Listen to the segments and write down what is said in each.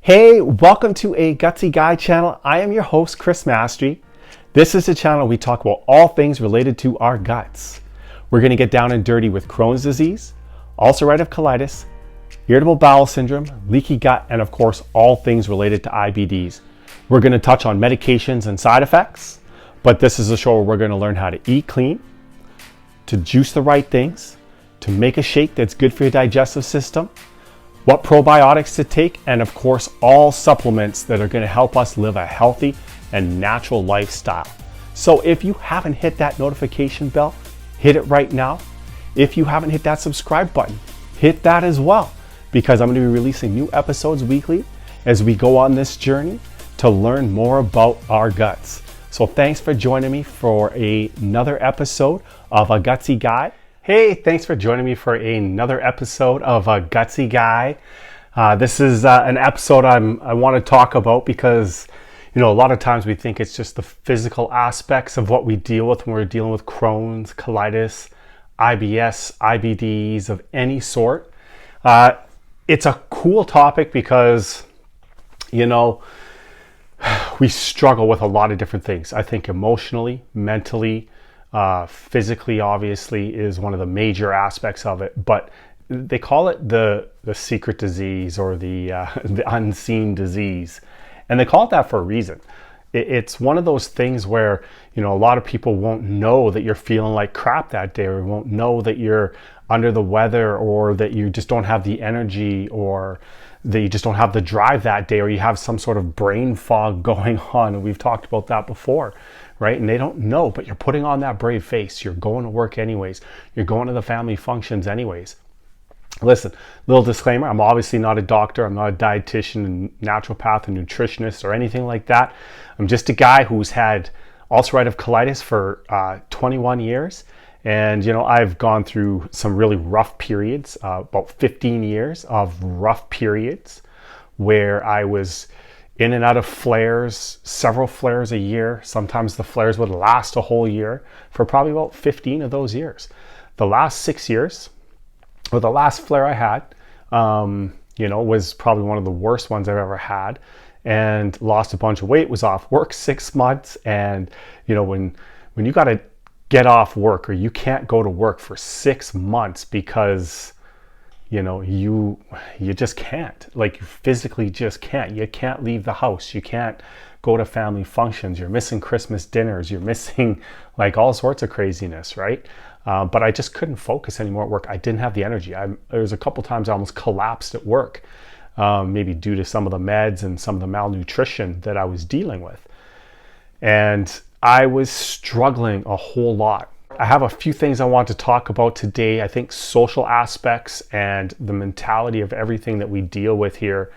Hey, welcome to a Gutsy Guy channel. I am your host, Chris Mastery. This is the channel we talk about all things related to our guts. We're going to get down and dirty with Crohn's disease, ulcerative colitis, irritable bowel syndrome, leaky gut, and of course, all things related to IBDs. We're going to touch on medications and side effects, but this is a show where we're going to learn how to eat clean, to juice the right things, to make a shake that's good for your digestive system, what probiotics to take, and of course, all supplements that are going to help us live a healthy and natural lifestyle. So if you haven't hit that notification bell, hit it right now. If you haven't hit that subscribe button, hit that as well, because I'm going to be releasing new episodes weekly as we go on this journey to learn more about our guts. So thanks for joining me for another episode of A Gutsy Guy. Hey, thanks for joining me for another episode of A Gutsy Guy. This is an episode I want to talk about because, a lot of times we think it's just the physical aspects of what we deal with when we're dealing with Crohn's, colitis, IBS, IBDs of any sort. It's a cool topic because, we struggle with a lot of different things. I think emotionally, mentally, physically, obviously, is one of the major aspects of it, but they call it the secret disease or the unseen disease, and they call it that for a reason. It's one of those things where a lot of people won't know that you're feeling like crap that day, or won't know that you're under the weather, or that you just don't have the energy, or that you just don't have the drive that day, or you have some sort of brain fog going on, and we've talked about that before. Right? And they don't know, but you're putting on that brave face. You're going to work anyways. You're going to the family functions anyways. Listen, little disclaimer, I'm obviously not a doctor. I'm not a dietitian, and naturopath, and nutritionist, or anything like that. I'm just a guy who's had ulcerative colitis for 21 years. And, I've gone through some really rough periods, about 15 years of rough periods where I was in and out of flares, several flares a year. Sometimes the flares would last a whole year for probably about 15 of those years. The last 6 years, or the last flare I had, was probably one of the worst ones I've ever had, and lost a bunch of weight, was off work 6 months. And, when you got to get off work, or you can't go to work for 6 months because you just can't, you physically just can't. You can't leave the house. You can't go to family functions. You're missing Christmas dinners. You're missing all sorts of craziness, right? But I just couldn't focus anymore at work. I didn't have the energy. There was a couple times I almost collapsed at work, maybe due to some of the meds and some of the malnutrition that I was dealing with. And I was struggling a whole lot. I have a few things I want to talk about today. I think social aspects and the mentality of everything that we deal with here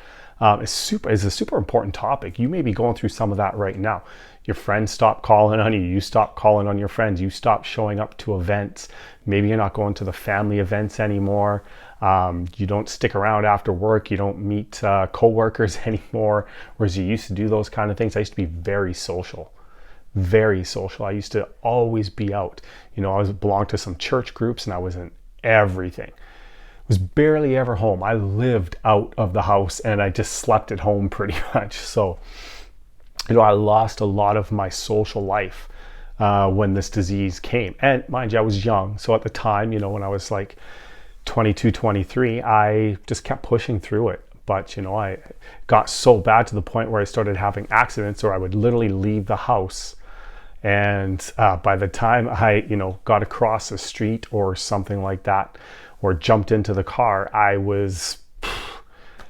is a super important topic. You may be going through some of that right now. Your friends stop calling on you. You stop calling on your friends. You stop showing up to events. Maybe you're not going to the family events anymore. You don't stick around after work. You don't meet coworkers anymore, whereas you used to do those kind of things. I used to be very social. Very social. I used to always be out. I belonged to some church groups, and I was in everything. I was barely ever home. I lived out of the house, and I just slept at home pretty much. So, I lost a lot of my social life when this disease came. And mind you, I was young. So at the time, when I was 22, 23, I just kept pushing through it. But, I got so bad to the point where I started having accidents, or I would literally leave the house. And by the time I, got across the street or something like that, or jumped into the car, I was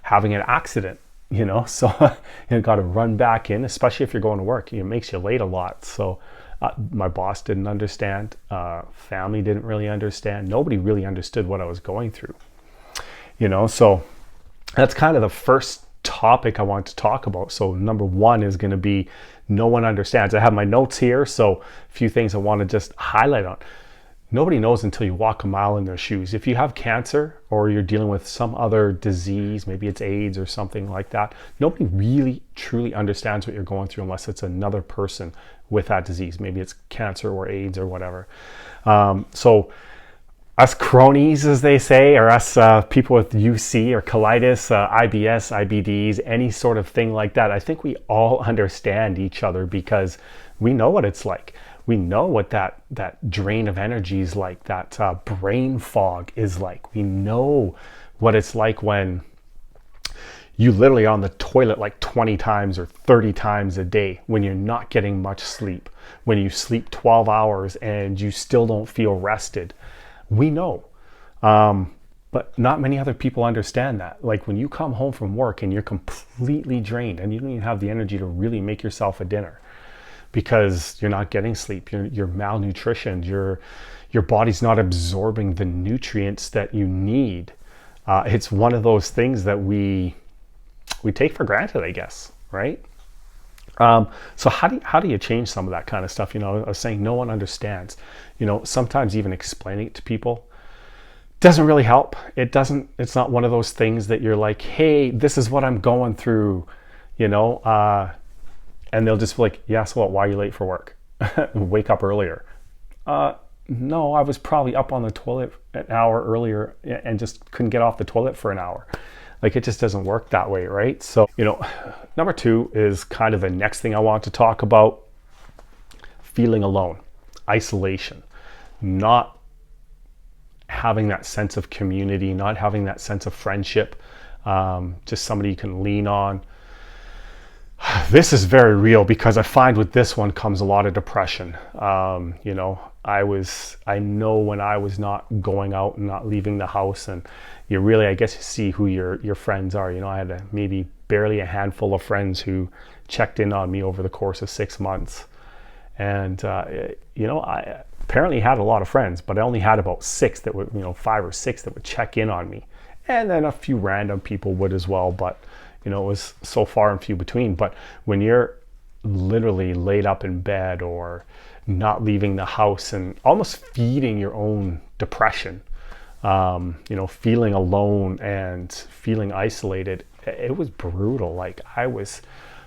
having an accident, So you got to run back in, especially if you're going to work. It makes you late a lot. So my boss didn't understand. Family didn't really understand. Nobody really understood what I was going through, So that's kind of the first topic I want to talk about. So number one is going to be no one understands. I have my notes here, so a few things I want to just highlight on. Nobody knows until you walk a mile in their shoes. If you have cancer, or you're dealing with some other disease, maybe it's AIDS or something like that, nobody really truly understands what you're going through unless it's another person with that disease. Maybe it's cancer or AIDS or whatever. So us cronies, as they say, or us people with UC or colitis, IBS, IBDs, any sort of thing like that, I think we all understand each other because we know what it's like. We know what that drain of energy is like, that brain fog is like. We know what it's like when you literally are on the toilet like 20 times or 30 times a day, when you're not getting much sleep, when you sleep 12 hours and you still don't feel rested. We know. But not many other people understand that. Like when you come home from work and you're completely drained and you don't even have the energy to really make yourself a dinner because you're not getting sleep, you're malnutritioned, your body's not absorbing the nutrients that you need. It's one of those things that we take for granted, I guess, right? So how do you change some of that kind of stuff? I was saying no one understands. Sometimes even explaining it to people doesn't really help. It's not one of those things that you're like, hey, this is what I'm going through, and they'll just be like, yeah, so what, why are you late for work? Wake up earlier. No, I was probably up on the toilet an hour earlier and just couldn't get off the toilet for an hour. Like, it just doesn't work that way, right? So, number 2 is kind of the next thing I want to talk about: feeling alone, isolation, not having that sense of community, not having that sense of friendship, just somebody you can lean on. This is very real because I find with this one comes a lot of depression. I know when I was not going out and not leaving the house, and you really, I guess, you see who your friends are. I had maybe barely a handful of friends who checked in on me over the course of 6 months. And, I apparently had a lot of friends, but I only had about 6 that would, 5 or 6 that would check in on me. And then a few random people would as well, but, it was so far and few between. But when you're literally laid up in bed or not leaving the house and almost feeding your own depression, feeling alone and feeling isolated, it was brutal. Like, I was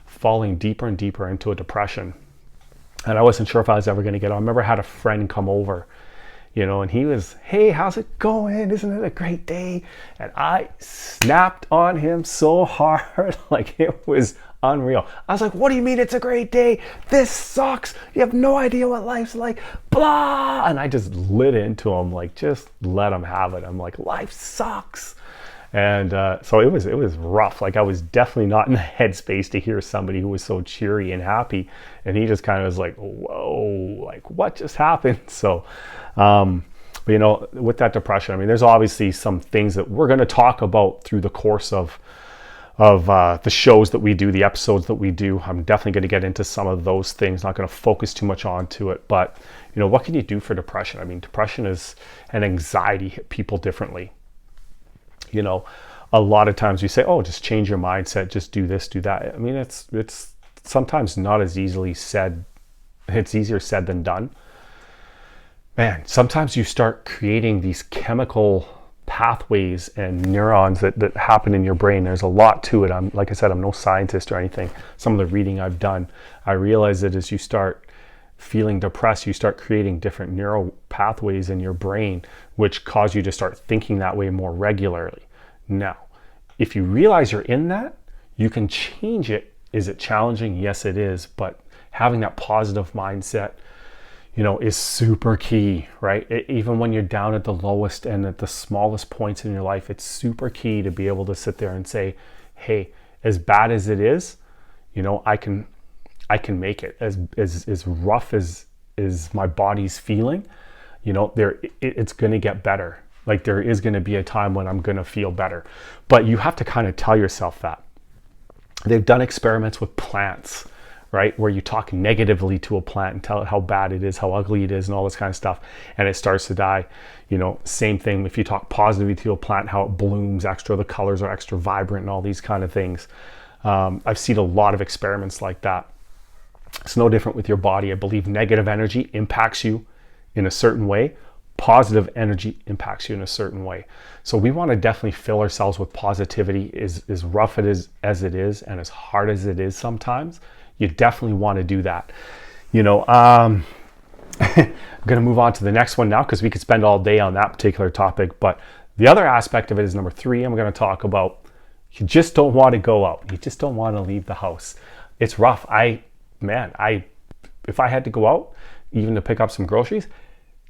falling deeper and deeper into a depression, and I wasn't sure if I was ever going to get on. I remember I had a friend come over, and he was, hey, how's it going? Isn't it a great day? And I snapped on him so hard, like it was unreal. I was like, what do you mean it's a great day? This sucks. You have no idea what life's like, blah. And I just lit into him, like, just let him have it. I'm like, life sucks. And so it was rough. Like, I was definitely not in the headspace to hear somebody who was so cheery and happy. And he just kind of was like, whoa, like, what just happened? So, but with that depression, there's obviously some things that we're going to talk about through the course of the shows that we do, the episodes that we do. I'm definitely going to get into some of those things, not going to focus too much onto it. But, what can you do for depression? Depression and anxiety hit people differently. A lot of times we say, oh, just change your mindset, just do this, do that. It's sometimes not as easily said. It's easier said than done. Man, sometimes you start creating these chemical pathways and neurons that happen in your brain. There's a lot to it. Like I said, I'm no scientist or anything. Some of the reading I've done, I realize that as you start feeling depressed, you start creating different neural pathways in your brain, which cause you to start thinking that way more regularly. Now, if you realize you're in that, you can change it. Is it challenging? Yes, it is. But having that positive mindset, is super key, right? Even when you're down at the lowest and at the smallest points in your life, it's super key to be able to sit there and say, hey, as bad as it is, I can make it. As rough as my body's feeling, it's going to get better. Like, there is going to be a time when I'm going to feel better. But you have to kind of tell yourself that. They've done experiments with plants, right? Where you talk negatively to a plant and tell it how bad it is, how ugly it is, and all this kind of stuff, and it starts to die. Same thing if you talk positively to a plant, how it blooms extra, the colors are extra vibrant and all these kind of things. I've seen a lot of experiments like that. It's no different with your body. I believe negative energy impacts you in a certain way. Positive energy impacts you in a certain way. So we want to definitely fill ourselves with positivity. As rough as it is and as hard as it is sometimes, you definitely want to do that. I'm going to move on to the next one now because we could spend all day on that particular topic. But the other aspect of it is number 3. I'm going to talk about you just don't want to go out. You just don't want to leave the house. It's rough. If I had to go out, even to pick up some groceries,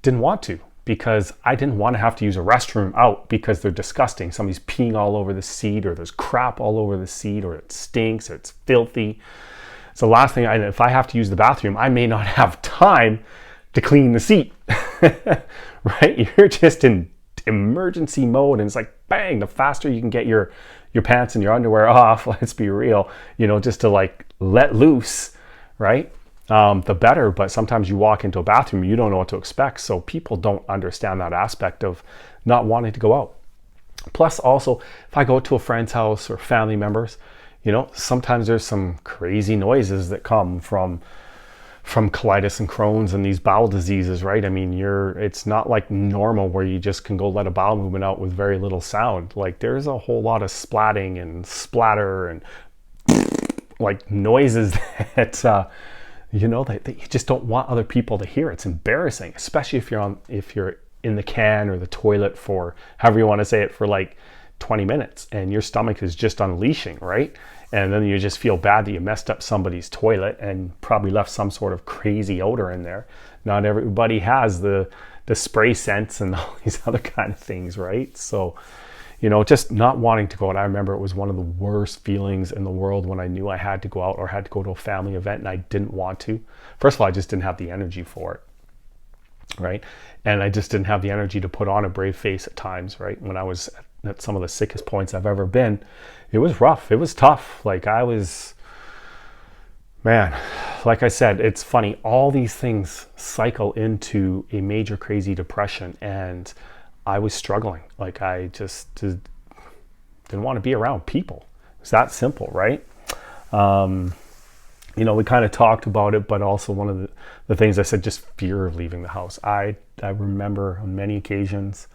didn't want to because I didn't want to have to use a restroom out because they're disgusting. Somebody's peeing all over the seat, or there's crap all over the seat, or it stinks, or it's filthy. So the last thing, if I have to use the bathroom, I may not have time to clean the seat, right? You're just in emergency mode, and it's like, bang, the faster you can get your pants and your underwear off, let's be real, just to like let loose, right? The better. But sometimes you walk into a bathroom, you don't know what to expect. So people don't understand that aspect of not wanting to go out. Plus also, if I go to a friend's house or family members, sometimes there's some crazy noises that come from colitis and Crohn's and these bowel diseases, right? I mean, it's not like normal where you just can go let a bowel movement out with very little sound. Like there's a whole lot of splatting and splatter and like noises that that you just don't want other people to hear. It's embarrassing, especially if you're in the can or the toilet for however you want to say it for like 20 minutes and your stomach is just unleashing, right? And then you just feel bad that you messed up somebody's toilet and probably left some sort of crazy odor in there. Not everybody has the spray scents and all these other kind of things, right? So, just not wanting to go out. I remember it was one of the worst feelings in the world when I knew I had to go out or had to go to a family event and I didn't want to. First of all, I just didn't have the energy for it, right? And I just didn't have the energy to put on a brave face at times, right? When I was at some of the sickest points I've ever been, it was rough. It was tough. Like like I said, it's funny. All these things cycle into a major crazy depression, and I was struggling. Like I just didn't want to be around people. It's that simple, right? We kind of talked about it, but also one of the things I said, just fear of leaving the house. I remember on many occasions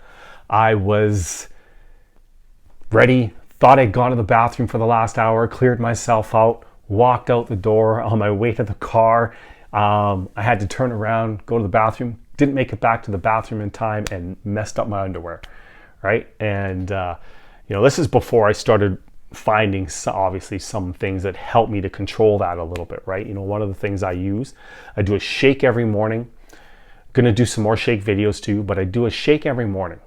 I was ready, thought I'd gone to the bathroom for the last hour, cleared myself out, walked out the door on my way to the car. I had to turn around, go to the bathroom, didn't make it back to the bathroom in time and messed up my underwear, right? And, this is before I started finding obviously some things that help me to control that a little bit, right? One of the things I do a shake every morning. I'm going to do some more shake videos too, but I do a shake every morning.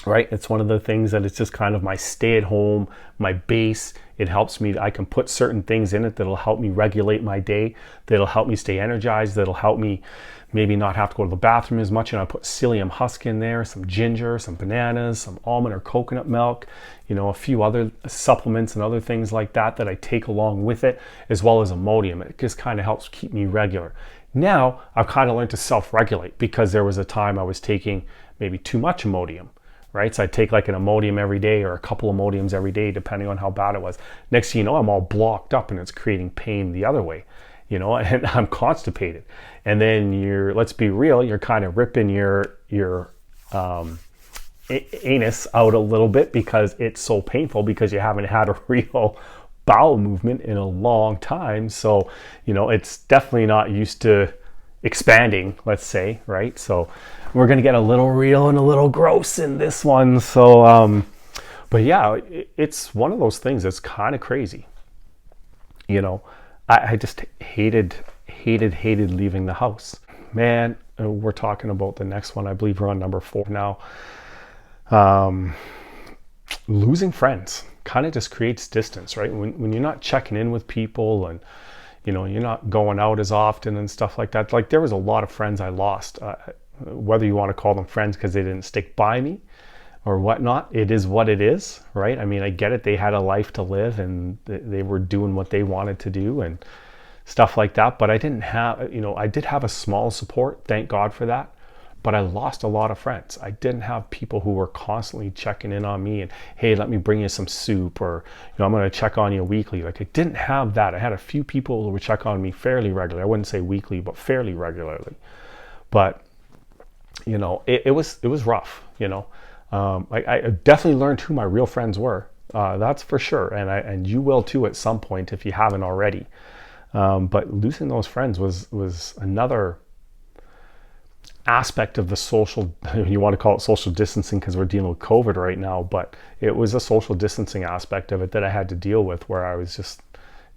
Right? It's one of the things that it's just kind of my stay at home, my base. It helps me. I can put certain things in it that'll help me regulate my day, that'll help me stay energized, that'll help me maybe not have to go to the bathroom as much. And I put psyllium husk in there, some ginger, some bananas, some almond or coconut milk, a few other supplements and other things like that I take along with it, as well as Imodium. It just kind of helps keep me regular. Now I've kind of learned to self-regulate because there was a time I was taking maybe too much Imodium. Right? So I take like an Imodium every day or a couple of Imodiums every day, depending on how bad it was. Next thing you know, I'm all blocked up and it's creating pain the other way, and I'm constipated. And then let's be real, you're kind of ripping your anus out a little bit because it's so painful because you haven't had a real bowel movement in a long time. So, it's definitely not used to expanding, let's say, right? So we're going to get a little real and a little gross in this one. So, but yeah, it's one of those things that's kind of crazy. I just hated leaving the house. Man, we're talking about the next one. I believe we're on number 4 now. Losing friends kind of just creates distance, right? When you're not checking in with people and you're not going out as often and stuff like that. Like there was a lot of friends I lost, whether you want to call them friends because they didn't stick by me or whatnot. It is what it is, right? I mean, I get it. They had a life to live and they were doing what they wanted to do and stuff like that. But I didn't have, I did have a small support. Thank God for that. But I lost a lot of friends. I didn't have people who were constantly checking in on me and, hey, let me bring you some soup, or, I'm going to check on you weekly. Like I didn't have that. I had a few people who would check on me fairly regularly. I wouldn't say weekly, but fairly regularly. But, it was rough, I definitely learned who my real friends were. That's for sure. And you will too at some point if you haven't already. But losing those friends was another aspect of the social, you want to call it social distancing because we're dealing with COVID right now, but it was a social distancing aspect of it that I had to deal with, where I was just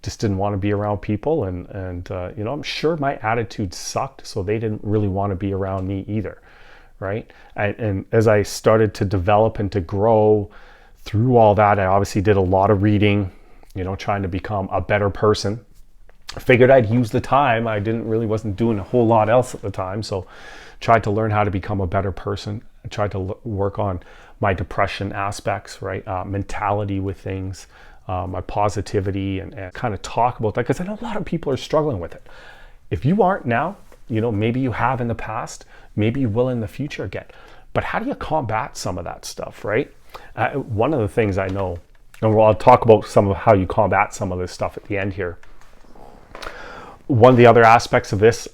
didn't want to be around people, and you know, I'm sure my attitude sucked, so they didn't really want to be around me either, right? And as I started to develop and to grow through all that, I obviously did a lot of reading, you know, trying to become a better person. I figured I'd use the time. I wasn't doing a whole lot else at the time, so tried to learn how to become a better person. I tried to work on my depression aspects, right? Mentality with things, my positivity, and kind of talk about that, because I know a lot of people are struggling with it. If you aren't now, you know, maybe you have in the past, maybe you will in the future again. But how do you combat some of that stuff, right? One of the things I know, and I'll talk about some of how you combat some of this stuff at the end here. One of the other aspects of this,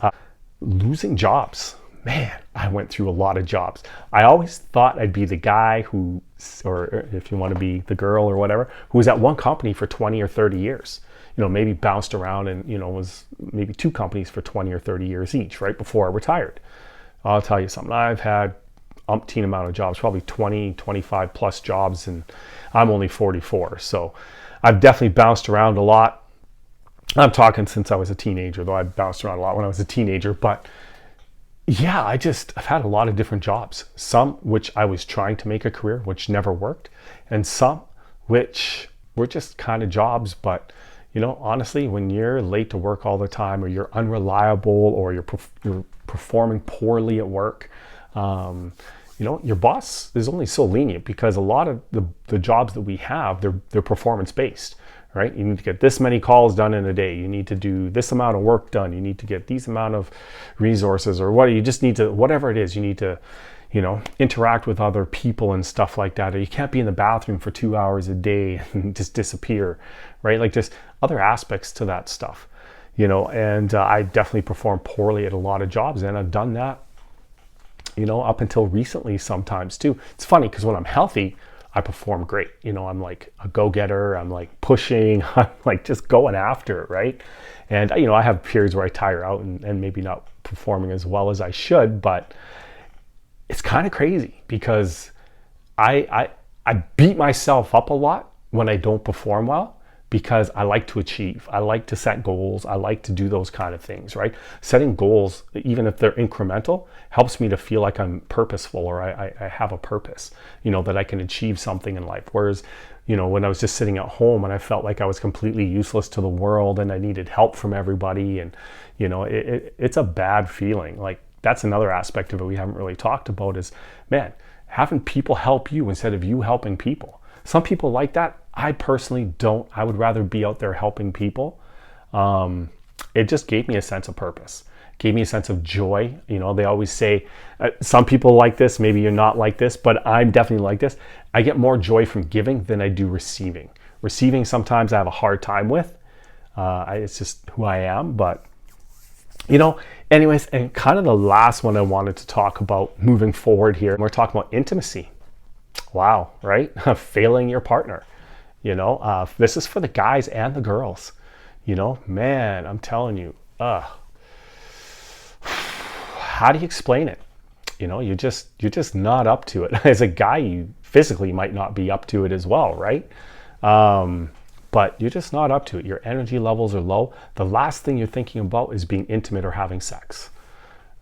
losing jobs. Man, I went through a lot of jobs. I always thought I'd be the guy who, or if you want to be the girl or whatever, who was at one company for 20 or 30 years. You know, maybe bounced around and, you know, was maybe 2 companies for 20 or 30 years each, right, before I retired. I'll tell you something. I've had umpteen amount of jobs, probably 20, 25 plus jobs, and I'm only 44. So I've definitely bounced around a lot. I'm talking since I was a teenager, though I bounced around a lot when I was a teenager, but yeah, I've had a lot of different jobs. Some which I was trying to make a career, which never worked, and some which were just kind of jobs. But, you know, honestly, when you're late to work all the time, or you're unreliable, or you're performing poorly at work, you know, your boss is only so lenient, because a lot of the jobs that we have, they're performance based. Right? You need to get this many calls done in a day. You need to do this amount of work done. You need to get these amount of resources, or what. You just need to, whatever it is, you need to, you know, interact with other people and stuff like that. Or you can't be in the bathroom for 2 hours a day and just disappear, right? Like, just other aspects to that stuff, you know. And I definitely perform poorly at a lot of jobs, and I've done that, you know, up until recently sometimes too. It's funny because when I'm healthy, I perform great. You know, I'm like a go-getter. I'm like pushing. I'm like just going after it, right? And, you know, I have periods where I tire out and maybe not performing as well as I should, but it's kind of crazy because I beat myself up a lot when I don't perform well, because I like to achieve. I like to set goals. I like to do those kind of things, right? Setting goals, even if they're incremental, helps me to feel like I'm purposeful, or I have a purpose, you know, that I can achieve something in life. Whereas, you know, when I was just sitting at home and I felt like I was completely useless to the world and I needed help from everybody, and, you know, it's a bad feeling. Like, that's another aspect of it we haven't really talked about is, man, having people help you instead of you helping people. Some people like that. I personally don't. I would rather be out there helping people. It just gave me a sense of purpose, gave me a sense of joy. You know, they always say, some people like this, maybe you're not like this, but I'm definitely like this. I get more joy from giving than I do receiving. Receiving, sometimes I have a hard time with. It's just who I am, but, you know, anyways, and kind of the last one I wanted to talk about moving forward here, we're talking about intimacy. Wow, right? Failing your partner. You know, this is for the guys and the girls. You know, man, I'm telling you, how do you explain it? You know, you're just not up to it. As a guy, you physically might not be up to it as well, right? But you're just not up to it. Your energy levels are low. The last thing you're thinking about is being intimate or having sex,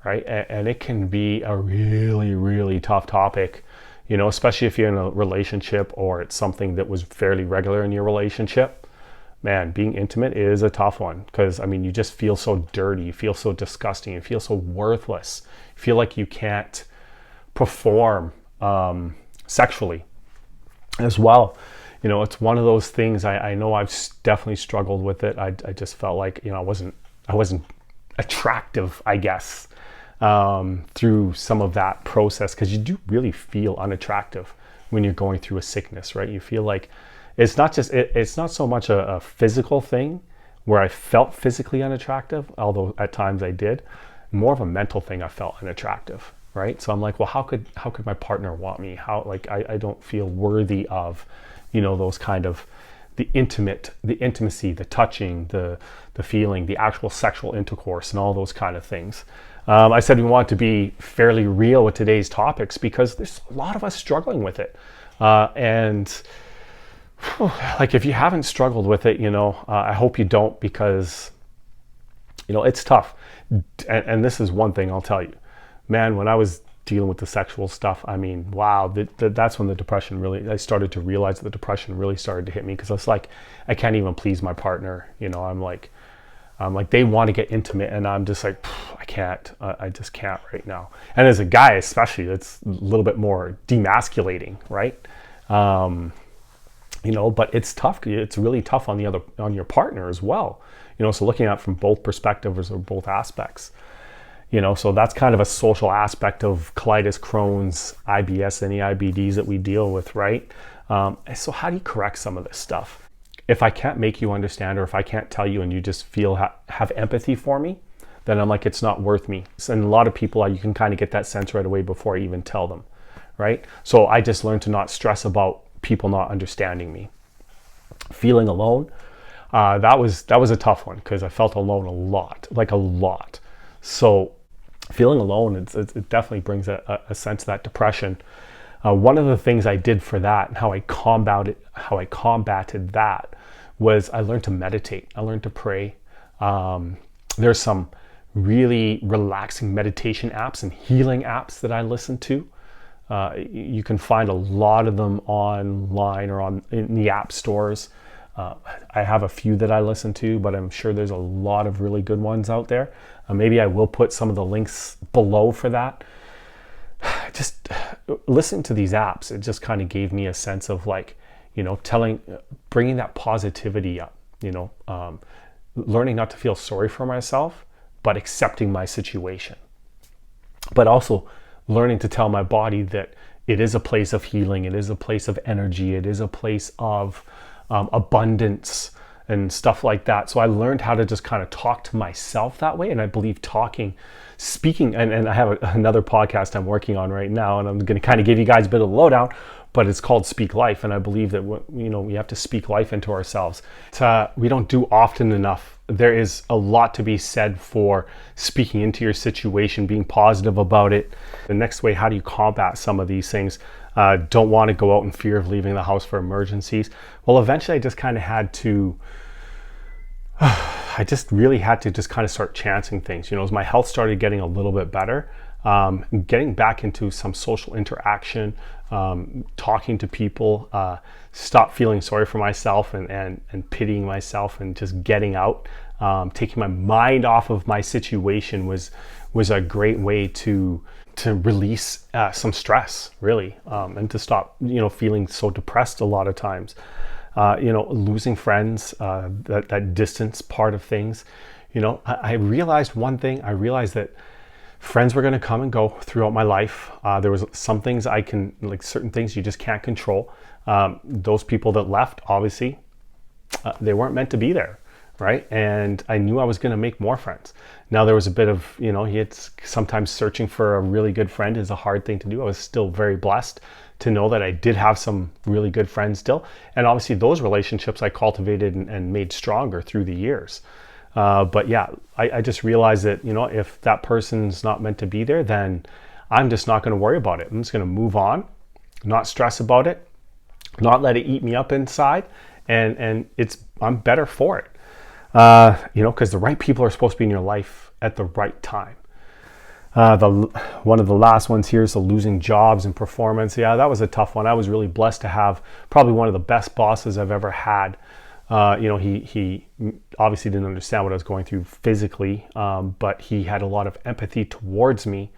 right? And it can be a really, really tough topic. You know, especially if you're in a relationship or it's something that was fairly regular in your relationship. Man, being intimate is a tough one, because, I mean, you just feel so dirty. You feel so disgusting. You feel so worthless. You feel like you can't perform sexually as well. You know, it's one of those things. I know I've definitely struggled with it. I just felt like, you know, I wasn't attractive, I guess. Through some of that process, because you do really feel unattractive when you're going through a sickness, right? You feel like it's not so much a physical thing where I felt physically unattractive, although at times I did. More of a mental thing. I felt unattractive, right? So I'm like, well, how could my partner want me? How, like, I don't feel worthy of, you know, those kind of the intimacy, the touching, the feeling, the actual sexual intercourse, and all those kind of things. I said we want to be fairly real with today's topics because there's a lot of us struggling with it. And like, if you haven't struggled with it, I hope you don't, because, it's tough. And this is one thing I'll tell you, man, when I was dealing with the sexual stuff, I mean, wow, that's when I started to realize that the depression really started to hit me, because I was like, I can't even please my partner. I'm like, they want to get intimate, and I'm just like, I can't. I just can't right now. And as a guy, especially, it's a little bit more demasculating, right? But it's tough. It's really tough on your partner as well. So looking at it from both perspectives or both aspects. So that's kind of a social aspect of colitis, Crohn's, IBS, any IBDs that we deal with, right? So how do you correct some of this stuff? If I can't make you understand, or if I can't tell you and you just feel have empathy for me, then I'm like, it's not worth me. And a lot of people, you can kind of get that sense right away before I even tell them, right? So I just learned to not stress about people not understanding me. Feeling alone, that was a tough one, because I felt alone a lot. So feeling alone, it definitely brings a sense of that depression. One of the things I did for that, and how I combated that, was I learned to meditate. I learned to pray. There's some really relaxing meditation apps and healing apps that I listen to. You can find a lot of them online or in the app stores. I have a few that I listen to, but I'm sure there's a lot of really good ones out there. Maybe I will put some of the links below for that. Just listening to these apps, it just kind of gave me a sense of, like, bringing that positivity up, learning not to feel sorry for myself, but accepting my situation. But also learning to tell my body that it is a place of healing, it is a place of energy, it is a place of abundance and stuff like that. So I learned how to just kind of talk to myself that way. And I believe speaking, and I have another podcast I'm working on right now, and I'm going to kind of give you guys a bit of the lowdown, but it's called Speak Life. And I believe that, we have to speak life into ourselves. We don't do often enough. There is a lot to be said for speaking into your situation, being positive about it. The next way, how do you combat some of these things? Don't want to go out in fear of leaving the house for emergencies. Well, eventually I just kind of had to, I just really had to just kind of start chancing things. As my health started getting a little bit better, getting back into some social interaction, talking to people, stop feeling sorry for myself and pitying myself, and just getting out, taking my mind off of my situation was a great way to release some stress, really, and to stop, feeling so depressed a lot of times. Losing friends, that distance part of things. I realized one thing. I realized that friends were going to come and go throughout my life. There was some things certain things you just can't control. Those people that left, obviously, they weren't meant to be there, right? And I knew I was going to make more friends. Now there was a bit of, sometimes searching for a really good friend is a hard thing to do. I was still very blessed to know that I did have some really good friends still. And obviously those relationships I cultivated and made stronger through the years. But yeah, I just realized that, if that person's not meant to be there, then I'm just not going to worry about it. I'm just going to move on, not stress about it, not let it eat me up inside. And I'm better for it. Because the right people are supposed to be in your life at the right time. One of the last ones here is the losing jobs and performance. Yeah, that was a tough one. I was really blessed to have probably one of the best bosses I've ever had. He obviously didn't understand what I was going through physically, but he had a lot of empathy towards me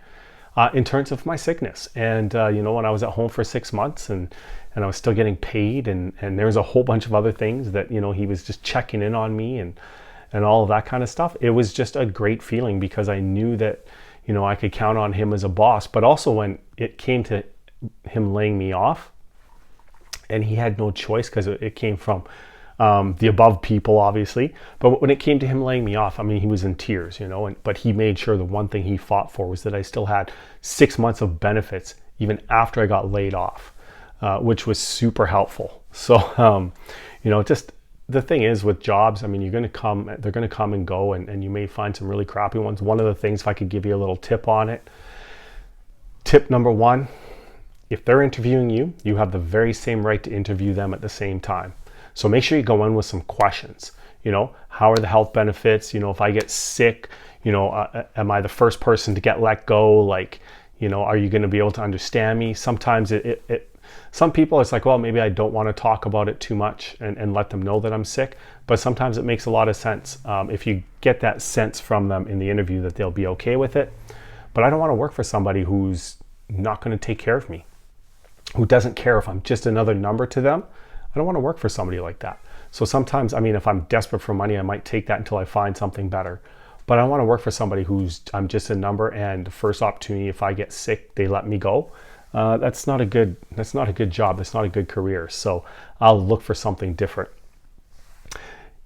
in terms of my sickness. And, when I was at home for 6 months and I was still getting paid, and there was a whole bunch of other things that, he was just checking in on me and all of that kind of stuff. It was just a great feeling, because I knew that, I could count on him as a boss. But also when it came to him laying me off, and he had no choice, because it came from the above people, obviously. But when it came to him laying me off, he was in tears, but he made sure the one thing he fought for was that I still had 6 months of benefits even after I got laid off, which was super helpful. So, just the thing is with jobs, I mean, they're going to come and go, and you may find some really crappy ones. One of the things, if I could give you a little tip on it, tip number one, if they're interviewing you, you have the very same right to interview them at the same time. So make sure you go in with some questions. How are the health benefits? If I get sick, am I the first person to get let go? Like, are you going to be able to understand me? Sometimes some people, it's like, well, maybe I don't want to talk about it too much and let them know that I'm sick. But sometimes it makes a lot of sense if you get that sense from them in the interview that they'll be okay with it. But I don't want to work for somebody who's not going to take care of me, who doesn't care if I'm just another number to them. I don't want to work for somebody like that. So sometimes, I mean, if I'm desperate for money, I might take that until I find something better. But I want to work for somebody I'm just a number, and the first opportunity, if I get sick, they let me go. That's not a good job. That's not a good career. So I'll look for something different.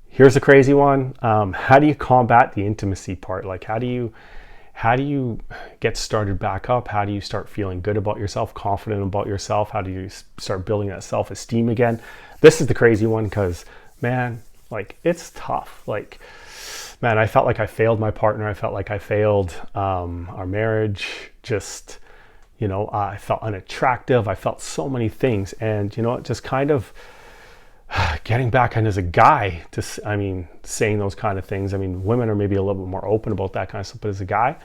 Here's a crazy one. How do you combat the intimacy part? Like, how do you get started back up? How do you start feeling good about yourself, confident about yourself? How do you start building that self-esteem again? This is the crazy one because, man, like, it's tough. Like, man, I felt like I failed my partner. I felt like I failed our marriage. Just, I felt unattractive. I felt so many things. And, just kind of getting back in as a guy saying those kind of things. I mean, women are maybe a little bit more open about that kind of stuff, but as a guy,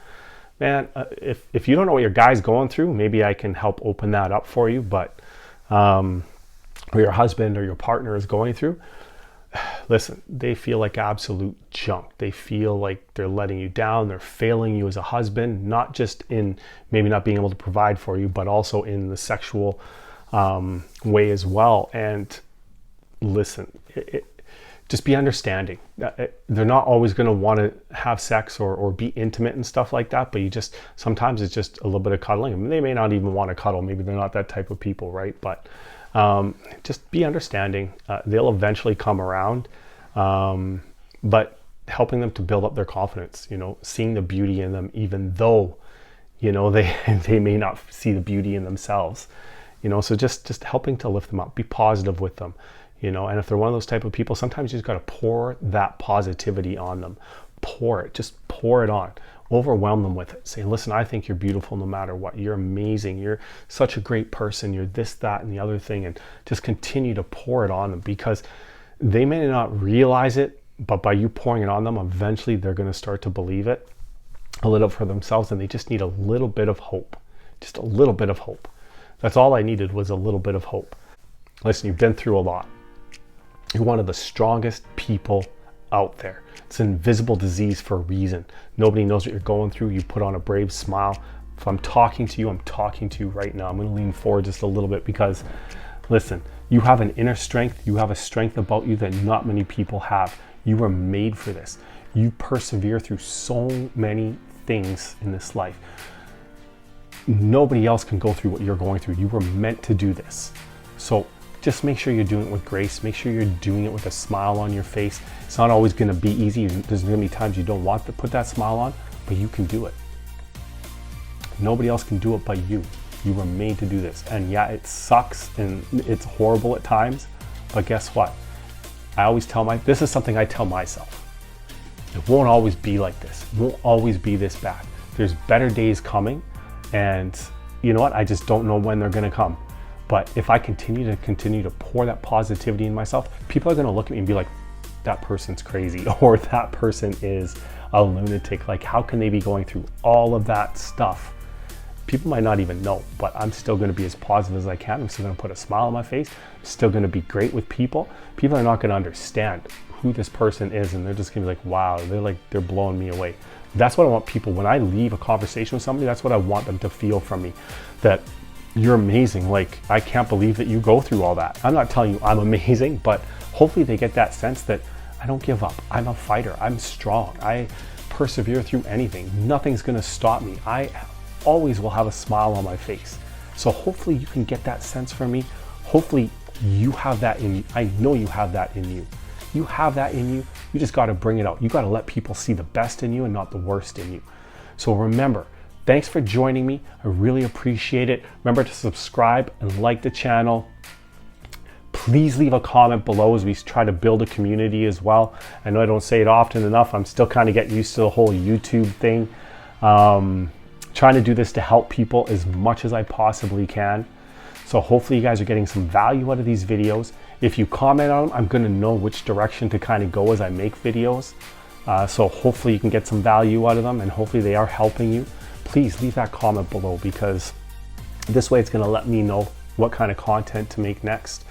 man, if you don't know what your guy's going through, maybe I can help open that up for you. But or your husband or your partner is going through, listen, they feel like absolute junk. They feel like they're letting you down. They're failing you as a husband, not just in maybe not being able to provide for you, but also in the sexual way as well. And listen, just be understanding. They're not always going to want to have sex or be intimate and stuff like that, but sometimes it's just a little bit of cuddling. I mean, they may not even want to cuddle. Maybe they're not that type of people, right? But just be understanding. They'll eventually come around, but helping them to build up their confidence, seeing the beauty in them, even though, they may not see the beauty in themselves, so just helping to lift them up, be positive with them. And if they're one of those type of people, sometimes you just got to pour that positivity on them. Just pour it on. Overwhelm them with it. Say, listen, I think you're beautiful no matter what. You're amazing. You're such a great person. You're this, that, and the other thing. And just continue to pour it on them, because they may not realize it, but by you pouring it on them, eventually they're going to start to believe it a little for themselves, and they just need a little bit of hope. Just a little bit of hope. That's all I needed, was a little bit of hope. Listen, you've been through a lot. You're one of the strongest people out there. It's an invisible disease for a reason. Nobody knows what you're going through. You put on a brave smile. If I'm talking to you, I'm talking to you right now. I'm going to lean forward just a little bit because, listen, you have an inner strength. You have a strength about you that not many people have. You were made for this. You persevere through so many things in this life. Nobody else can go through what you're going through. You were meant to do this. So just make sure you're doing it with grace. Make sure you're doing it with a smile on your face. It's not always going to be easy. There's going to be times you don't want to put that smile on, but you can do it. Nobody else can do it but you. You were made to do this. And yeah, it sucks and it's horrible at times, but guess what? This is something I tell myself. It won't always be like this. It won't always be this bad. There's better days coming, and you know what? I just don't know when they're going to come. But if I continue to pour that positivity in myself, people are going to look at me and be like, that person's crazy, or that person is a lunatic. Like, how can they be going through all of that stuff? People might not even know, but I'm still going to be as positive as I can. I'm still going to put a smile on my face. I'm still going to be great with people. People are not going to understand who this person is, and they're just going to be like, wow, they're blowing me away. That's what I want people, when I leave a conversation with somebody, that's what I want them to feel from me, that you're amazing. Like, I can't believe that you go through all that. I'm not telling you I'm amazing, but hopefully they get that sense that I don't give up. I'm a fighter. I'm strong. I persevere through anything. Nothing's going to stop me. I always will have a smile on my face. So hopefully you can get that sense from me. Hopefully you have that in you. I know you have that in you. You have that in you. You just got to bring it out. You got to let people see the best in you and not the worst in you. So remember, thanks for joining me. I really appreciate it. Remember to subscribe and like the channel. please leave a comment below as we try to build a community as well. I know I don't say it often enough. I'm still kind of getting used to the whole YouTube thing. Trying to do this to help people as much as I possibly can. So hopefully you guys are getting some value out of these videos. If you comment on them, I'm going to know which direction to kind of go as I make videos. So hopefully you can get some value out of them, and hopefully they are helping you. Please leave that comment below, because this way it's going to let me know what kind of content to make next.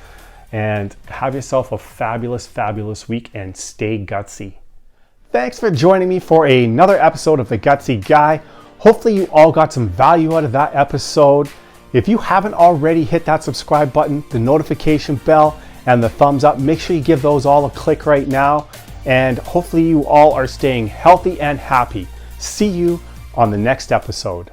And have yourself a fabulous, fabulous week, and stay gutsy. Thanks for joining me for another episode of The Gutsy Guy. Hopefully you all got some value out of that episode. If you haven't already, hit that subscribe button, the notification bell, and the thumbs up. Make sure you give those all a click right now. And hopefully you all are staying healthy and happy. See you on the next episode.